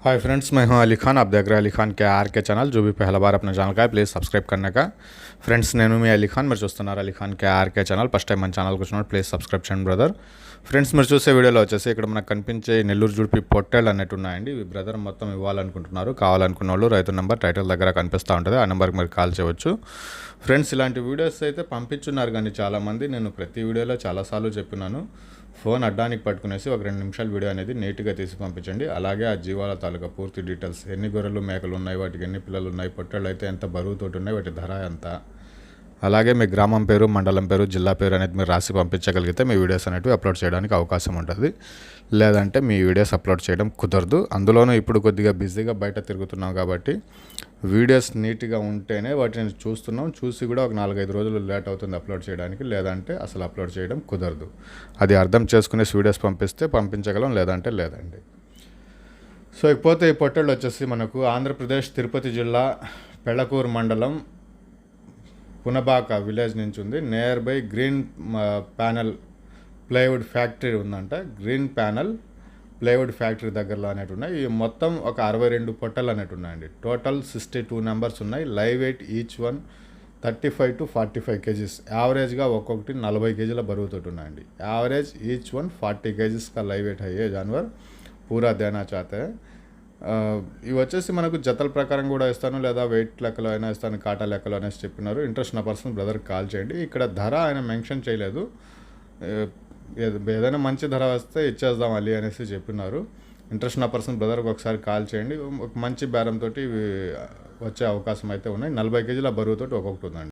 Hi friends, मैं हूं अली खान। आप देख रहे हैं अली खान के आर के चैनल। जो भी पहला बार अपने ఛానల్ का है प्लीज़ सब्सक्राइब करने का। ఫ్రెండ్స్, నేను మీ అలీ ఖాన్, మీరు చూస్తున్నారు అలీ ఖాన్ కే ఆర్కే ఛానల్. ఫస్ట్ టైం మన ఛానల్కి వచ్చినప్పుడు ప్లీజ్ సబ్స్క్రైబ్ చేయండి బ్రదర్. ఫ్రెండ్స్, మీరు చూసే వీడియోలో వచ్చేసి ఇక్కడ మనకు కనిపించే నెల్లూరు జుడిపి పొట్టేళ్ళు అన్నట్టు ఉన్నాయండి. ఇవి బ్రదర్ మొత్తం ఇవ్వాలనుకుంటున్నారు. కావాలనుకున్న వాళ్ళు రైతు నెంబర్ టైటిల్ దగ్గర కనిపిస్తూ ఉంటుంది, ఆ నెంబర్కి మీరు కాల్ చేయవచ్చు. ఫ్రెండ్స్, ఇలాంటి వీడియోస్ అయితే పంపించున్నారు కానీ చాలామంది, నేను ప్రతి వీడియోలో చాలాసార్లు చెప్పినాను, ఫోన్ అడ్డానికి పట్టుకునేసి ఒక 2 నిమిషాల వీడియో అనేది నీట్గా తీసి పంపించండి. అలాగే ఆ జీవాల తాలూకా పూర్తి డీటెయిల్స్, ఎన్ని గొర్రెలు మేకలు ఉన్నాయి, వాటికి ఎన్ని పిల్లలు ఉన్నాయి, పొట్టేళ్ళు అయితే ఎంత బరువుతోటి ఉన్నాయి, వాటి ధర ఎంత, అలాగే మీ గ్రామం పేరు, మండలం పేరు, జిల్లా పేరు అనేది మీరు రాసి పంపించగలిగితే మీ వీడియోస్ అనేవి అప్లోడ్ చేయడానికి అవకాశం ఉంటుంది. లేదంటే మీ వీడియోస్ అప్లోడ్ చేయడం కుదరదు. అందులోనూ ఇప్పుడు కొద్దిగా బిజీగా బయట తిరుగుతున్నాం కాబట్టి వీడియోస్ నీట్గా ఉంటేనే వాటిని చూస్తున్నాం. చూసి కూడా ఒక 4-5 రోజులు లేట్ అవుతుంది అప్లోడ్ చేయడానికి, లేదంటే అసలు అప్లోడ్ చేయడం కుదరదు. అది అర్థం చేసుకునే వీడియోస్ పంపిస్తే పంపించగలం, లేదంటే లేదండి. సో ఇకపోతే ఈ పొట్టేళ్ళు వచ్చేసి మనకు ఆంధ్రప్రదేశ్ తిరుపతి జిల్లా పెళ్లకూరు మండలం పునబాక విలేజ్ నుంచి ఉంది. Near by green panel plywood factory ఉందంట. గ్రీన్ ప్యానల్ ప్లైవుడ్ ఫ్యాక్టరీ దగ్గరలో అనేటు ఉన్నాయి. ఇవి మొత్తం ఒక 62 పొట్టలు అనేటు ఉన్నాయండి. టోటల్ 62 నెంబర్స్ ఉన్నాయి. Live weight each one 35 to 45 kgs. యావరేజ్గా ఒక్కొక్కటి 40 కేజీల బరువుతోటి ఉన్నాయండి. యావరేజ్ ఈచ్ వన్ 40 కేజీస్ का लाइव वेट है ये जानवर, पूरा देना चाहते हैं. ఇవి వచ్చేసి మనకు జతల ప్రకారం కూడా ఇస్తాను, లేదా వెయిట్ లెక్కలో అయినా ఇస్తాను, కాటా లెక్కలో అనేసి చెప్పినారు. ఇంట్రెస్ట్ ఉన్న పర్సన్ బ్రదర్కి కాల్ చేయండి. ఇక్కడ ధర ఆయన మెన్షన్ చేయలేదు. ఏదైనా మంచి ధర వస్తే ఇచ్చేద్దాం అలీ అనేసి చెప్పినారు. ఇంట్రెస్ట్ ఉన్న పర్సన్ బ్రదర్కి ఒకసారి కాల్ చేయండి. ఒక మంచి బేరంతో వచ్చే అవకాశం అయితే ఉన్నాయి. 40 కేజీల బరువుతోటి ఒక్కొక్కటి ఉందండి.